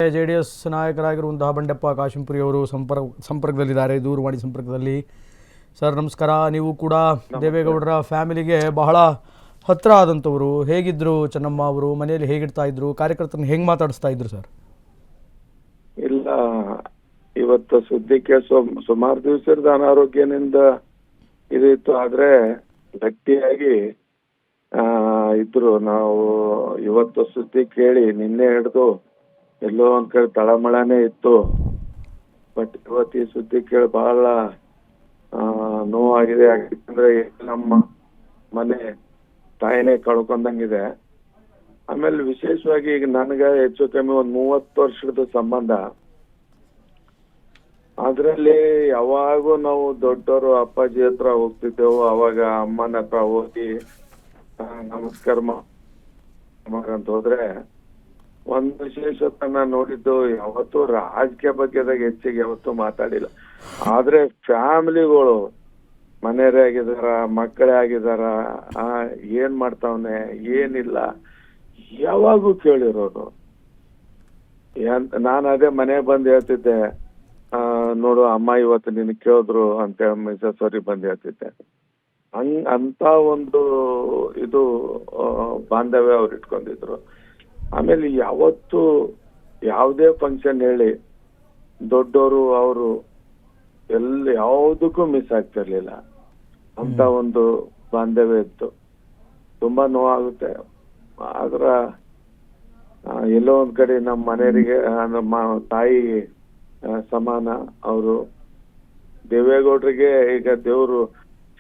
JDS ನಾಯಕರಾಗಿರುವಂತಹ Bandeppa ಕಾಶೆಂಪುರಿ ಅವರು ಸಂಪರ್ಕದಲ್ಲಿದ್ದಾರೆ, ದೂರವಾಣಿ ಸಂಪರ್ಕದಲ್ಲಿ. ಸರ್ ನಮಸ್ಕಾರ. ನೀವು ಕೂಡ ದೇವೇಗೌಡರ ಫ್ಯಾಮಿಲಿಗೆ ಬಹಳ ಹತ್ತಿರ ಆದಂಥವರು. ಹೇಗಿದ್ರು ಚೆನ್ನಮ್ಮ ಅವರು? ಮನೆಯಲ್ಲಿ ಹೇಗಿರ್ತಾ ಇದ್ರು? ಕಾರ್ಯಕರ್ತರನ್ನ ಹೆಂಗೆ ಮಾತಾಡಿಸ್ತಾ ಇದ್ರು ಸರ್? ಇಲ್ಲ, ಇವತ್ತು ಸುದ್ದಿಕ್ಕೆ ಸುಮಾರು ದಿವಸದ ಅನಾರೋಗ್ಯದಿಂದ ಇದಿತ್ತು, ಆದ್ರೆ ಗಟ್ಟಿಯಾಗಿ ಇದ್ರು. ನಾವು ಇವತ್ತು ಸುದ್ದಿ ಕೇಳಿ ನಿನ್ನೆ ಹಿಡಿದು ಎಲ್ಲೋ ಒಂದ್ ಕಡೆ ತಳಮಳನೇ ಇತ್ತು. ಬಟ್ ಇವತ್ತು ಈ ಸುದ್ದಿ ಕೇಳಿ ಬಹಳ ನೋವಾಗಿದೆ. ಯಾಕಂದ್ರೆ ನಮ್ಮ ಮನೆ ತಾಯಿನೇ ಕಳ್ಕೊಂಡಂಗಿದೆ. ಆಮೇಲೆ ವಿಶೇಷವಾಗಿ ಈಗ ನನಗೆ ಹೆಚ್ಚು ಕಮ್ಮಿ ಒಂದ್ 30 ವರ್ಷದ ಸಂಬಂಧ. ಅದ್ರಲ್ಲಿ ಯಾವಾಗೂ ನಾವು ದೊಡ್ಡವರು ಅಪ್ಪಾಜಿ ಹತ್ರ ಹೋಗ್ತಿದ್ದೆವು. ಅವಾಗ ಅಮ್ಮನ ಹತ್ರ ಹೋಗಿ ನಮಸ್ಕಾರ ಅಂತ ಹೋದ್ರೆ ಒಂದ್ ವಿಶೇಷತೆ ನಾನು ನೋಡಿದ್ದು, ಯಾವತ್ತೂ ರಾಜಕೀಯ ಬಗ್ಗೆದಾಗ ಹೆಚ್ಚಿಗೆ ಯಾವತ್ತೂ ಮಾತಾಡಿಲ್ಲ. ಆದ್ರೆ ಫ್ಯಾಮಿಲಿಗಳು ಮನೆಯವರೇ ಆಗಿದಾರ, ಮಕ್ಕಳೇ ಆಗಿದಾರ, ಏನ್ ಮಾಡ್ತಾವನೆ ಏನಿಲ್ಲ ಯಾವಾಗೂ ಕೇಳಿರೋದು. ನಾನು ಅದೇ ಮನೆಗೆ ಬಂದು ಹೇಳ್ತಿದ್ದೆ, ನೋಡು ಅಮ್ಮ ಇವತ್ತು ನಿನ್ ಕೇಳಿದ್ರು ಅಂತ ಮಿಸಸ್ ಅವ್ರಿಗೆ ಬಂದು ಹೇಳ್ತಿದ್ದೆ. ಅಂತ ಒಂದು ಇದು ಬಾಂಧವ್ಯ ಅವ್ರು ಇಟ್ಕೊಂಡಿದ್ರು. ಆಮೇಲೆ ಯಾವತ್ತು ಯಾವುದೇ ಫಂಕ್ಷನ್ ಹೇಳಿ ದೊಡ್ಡವರು ಅವರು ಯಾವುದಕ್ಕೂ ಮಿಸ್ ಆಗ್ತಿರ್ಲಿಲ್ಲ. ಅಂತ ಒಂದು ಬಾಂಧವ್ಯ ಇತ್ತು. ತುಂಬಾ ನೋವಾಗುತ್ತೆ. ಆದ್ರ ಎಲ್ಲೋ ಒಂದ್ ಕಡೆ ನಮ್ಮ ಮನೆಯವರಿಗೆ ನಮ್ಮ ತಾಯಿ ಸಮಾನ ಅವರು. ದೇವೇಗೌಡರಿಗೆ ಈಗ ದೇವ್ರು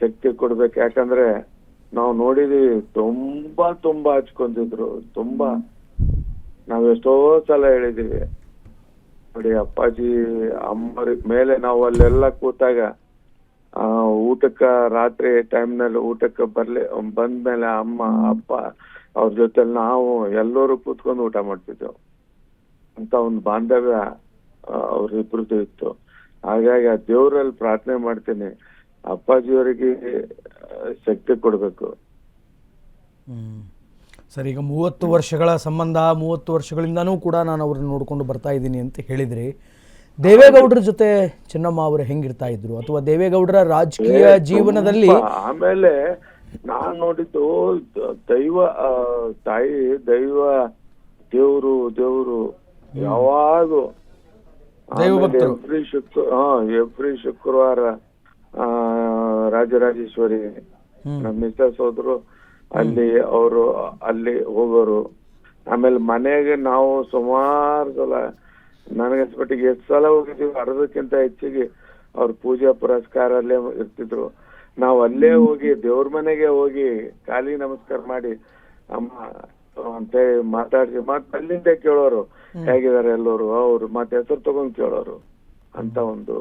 ಶಕ್ತಿ ಕೊಡ್ಬೇಕು. ಯಾಕಂದ್ರೆ ನಾವು ನೋಡಿದೀವಿ, ತುಂಬಾ ಹಚ್ಕೊಂಡಿದ್ರು. ನಾವ್ ಎಷ್ಟೋ ಸಲ ಹೇಳಿದೀವಿ ನೋಡಿ, ಅಪ್ಪಾಜಿ ಅಮ್ಮರ ಮೇಲೆ ನಾವು ಅಲ್ಲೆಲ್ಲ ಕೂತಾಗ ಊಟಕ್ಕ ರಾತ್ರಿ ಟೈಮ್ನಲ್ಲಿ ಊಟಕ್ಕೆ ಬಂದ್ಮೇಲೆ ಅಮ್ಮ ಅಪ್ಪ ಅವ್ರ ಜೊತೆ ನಾವು ಎಲ್ಲರೂ ಕೂತ್ಕೊಂಡು ಊಟ ಮಾಡ್ತಿದ್ದೆವು. ಅಂತ ಒಂದು ಬಾಂಧವ್ಯ ಅವ್ರಿಬ್ರದ್ದು ಇತ್ತು. ಹಾಗಾಗಿ ಆ ದೇವ್ರಲ್ಲಿ ಪ್ರಾರ್ಥನೆ ಮಾಡ್ತೀನಿ, ಅಪ್ಪಾಜಿಯವರಿಗೆ ಶಕ್ತಿ ಕೊಡ್ಬೇಕು. ಸರ್, ಈಗ 30 ವರ್ಷಗಳ ಸಂಬಂಧ, 30 ವರ್ಷಗಳಿಂದನೂ ಕೂಡ ನಾನು ಅವ್ರನ್ನ ನೋಡ್ಕೊಂಡು ಬರ್ತಾ ಇದ್ದೀನಿ ಅಂತ ಹೇಳಿದ್ರಿ. ದೇವೇಗೌಡರ ಜೊತೆ ಚೆನ್ನಮ್ಮ ಅವರು ಹೆಂಗಿರ್ತಾ ಇದ್ರು, ಅಥವಾ ದೇವೇಗೌಡರ ರಾಜಕೀಯ ಜೀವನದಲ್ಲಿ? ಆಮೇಲೆ ನಾನ್ ನೋಡಿದ್ದು ದೈವ ತಾಯಿ, ದೈವ, ದೇವ್ರು ಯಾವಾಗೂ ಎವ್ರಿ ಶುಕ್ರವಾರ ರಾಜರಾಜೇಶ್ವರಿ ನಮ್ಮ ಮಿಸಸ್ ಹೋದ್ರು, ಅವರು ಅಲ್ಲಿ ಹೋಗೋರು. ಆಮೇಲೆ ಮನೆಗೆ ನಾವು ಸುಮಾರು ಸಲ, ನನಗನ್ಸ್ಬಿಟ್ಟಿಗೆ ಎಷ್ಟು ಸಲ ಹೋಗಿದ್ದೀವಿ, ಅರ್ಧಕ್ಕಿಂತ ಹೆಚ್ಚಿಗೆ ಅವ್ರ ಪೂಜಾ ಪುರಸ್ಕಾರ ಅಲ್ಲೇ ಇರ್ತಿದ್ರು. ನಾವು ಅಲ್ಲೇ ಹೋಗಿ ದೇವ್ರ ಮನೆಗೆ ಹೋಗಿ ಕಾಲಿ ನಮಸ್ಕಾರ ಮಾಡಿ ಅಮ್ಮ ಅಂತ ಮಾತಾಡ್ಸಿ ಮತ್ತೆ ಅಲ್ಲಿಂದ ಕೇಳೋರು ಹೇಗಿದ್ದಾರೆ ಎಲ್ಲರೂ, ಅವ್ರು ಮತ್ತೆ ಹೆಸರು ತಗೊಂಡ್ ಕೇಳೋರು. ಅಂತ ಒಂದು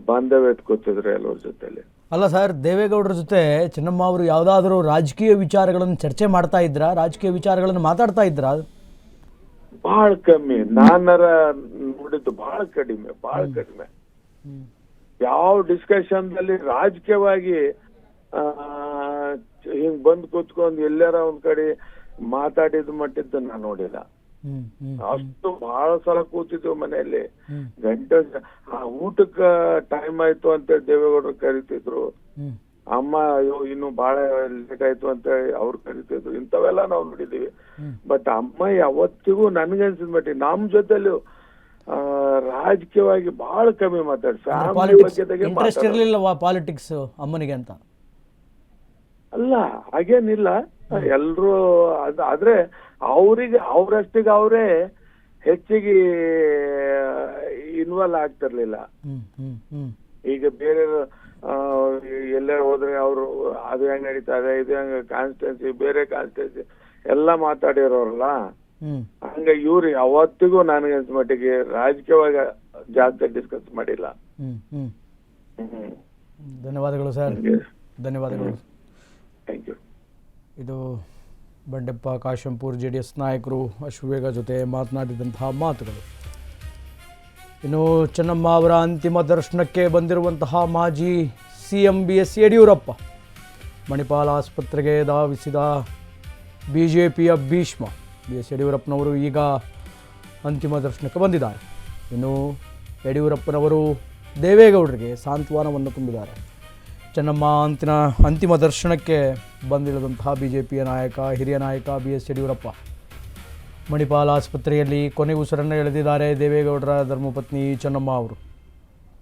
ಬಾಂಧವ್ಯ ಎತ್ಕೊತಿದ್ರು ಎಲ್ಲರ ಜೊತೆಲಿ. ಅಲ್ಲ ಸರ್, ದೇವೇಗೌಡರ ಜೊತೆ ಚೆನ್ನಮ್ಮ ಅವರು ಯಾವ್ದಾದ್ರು ರಾಜಕೀಯ ವಿಚಾರಗಳನ್ನು ಚರ್ಚೆ ಮಾಡ್ತಾ ಇದ್ರ? ರಾಜಕೀಯ ವಿಚಾರಗಳನ್ನು ಮಾತಾಡ್ತಾ ಇದ್ರ? ಬಹಳ ಕಮ್ಮಿ. ನಾನರ ನೋಡಿದ್ದು ಬಹಳ ಕಡಿಮೆ. ಯಾವ ಡಿಸ್ಕಷನ್ ದಲ್ಲಿ ರಾಜಕೀಯವಾಗಿ ಹಿಂಗ್ ಬಂದ್ ಕೂತ್ಕೊಂಡ್ ಎಲ್ಲಾರ ಒಂದ್ ಕಡೆ ಮಾತಾಡಿದ್ ಮಟ್ಟಿದ್ದು ನಾನು ನೋಡಿಲ್ಲ. ಅಷ್ಟು ಬಹಳ ಸಲ ಕೂತಿದ್ವು ಮನೆಯಲ್ಲಿ. ಗಂಟೆ ಊಟಕ್ಕ ಟೈಮ್ ಆಯ್ತು ಅಂತ ದೇವೇಗೌಡರು ಕರಿತಿದ್ರು. ಅಮ್ಮ ಅಯ್ಯೋ ಇನ್ನು ಬಹಳ ಲೇಟ್ ಆಯ್ತು ಅಂತ ಅವ್ರು ಕರಿತಿದ್ರು. ಇಂಥವೆಲ್ಲ ನಾವು ನೋಡಿದೀವಿ. ಬಟ್ ಅಮ್ಮ ಯಾವತ್ತಿಗೂ ನನ್ಗನ್ಸಿದ್ ಮಟ್ಟಿಗೆ ನಮ್ ಜೊತೆಲಿ ರಾಜಕೀಯವಾಗಿ ಬಹಳ ಕಮ್ಮಿ ಪಾಲಿಟಿಕ್ಸ್ ಅಮ್ಮನಿಗೆ ಅಂತ ಅಲ್ಲ, ಹಾಗೇನಿಲ್ಲ. ಎಲ್ರು ಆದ್ರೆ ಅವ್ರಷ್ಟಿಗೆ ಅವರೇ ಹೆಚ್ಚಿಗೆ ಇನ್ವಾಲ್ವ್ ಆಗ್ತಿರ್ಲಿಲ್ಲ. ಈಗ ಬೇರೆ ಎಲ್ಲಾರು ಹೋದ್ರೆ ಅವರು ಅದು ಹೆಂಗ್ ನಡೀತಾರೆ, ಇದು ಹೆಂಗ ಕಾನ್ಸ್ಟಿಟ್ಯೂನ್ಸಿ, ಬೇರೆ ಕಾನ್ಸ್ಟಿಟ್ಯೂನ್ಸಿ ಎಲ್ಲ ಮಾತಾಡಿರೋರಲ್ಲ. ಹಂಗ ಇವ್ರು ಯಾವತ್ತಿಗೂ ನನಗೆ ಮಟ್ಟಿಗೆ ರಾಜಕೀಯವಾಗಿ ಜಾಸ್ತಿ ಡಿಸ್ಕಸ್ ಮಾಡಿಲ್ಲ. ಧನ್ಯವಾದಗಳು ಸರ್, ಧನ್ಯವಾದಗಳು. Thank you. ಇದು ಬಂಡೆಪ್ಪ ಕಾಶೆಂಪುರ್ JDS ನಾಯಕರು ಅಶ್ವವೇಗ ಜೊತೆ ಮಾತನಾಡಿದಂತಹ ಮಾತುಗಳು. ಇನ್ನು ಚೆನ್ನಮ್ಮ ಅವರ ಅಂತಿಮ ದರ್ಶನಕ್ಕೆ ಬಂದಿರುವಂತಹ ಮಾಜಿ CM BS ಯಡಿಯೂರಪ್ಪ, ಮಣಿಪಾಲ ಆಸ್ಪತ್ರೆಗೆ ಧಾವಿಸಿದ BJPಯ ಭೀಷ್ಮ BS ಯಡಿಯೂರಪ್ಪನವರು ಈಗ ಅಂತಿಮ ದರ್ಶನಕ್ಕೆ ಬಂದಿದ್ದಾರೆ. ಇನ್ನು ಯಡಿಯೂರಪ್ಪನವರು ದೇವೇಗೌಡರಿಗೆ ಸಾಂತ್ವನವನ್ನು ತುಂಬಿದ್ದಾರೆ. ಚೆನ್ನಮ್ಮ ಅಂತಿಮ ದರ್ಶನಕ್ಕೆ ಬಂದಿಳಿದಂತಹ BJPಯ ಹಿರಿಯ ನಾಯಕ BS ಯಡಿಯೂರಪ್ಪ ಮಣಿಪಾಲ್ ಆಸ್ಪತ್ರೆಯಲ್ಲಿ ಕೊನೆ ಉಸಿರನ್ನು ಎಳೆದಿದ್ದಾರೆ ದೇವೇಗೌಡರ ಧರ್ಮಪತ್ನಿ ಚೆನ್ನಮ್ಮ ಅವರು.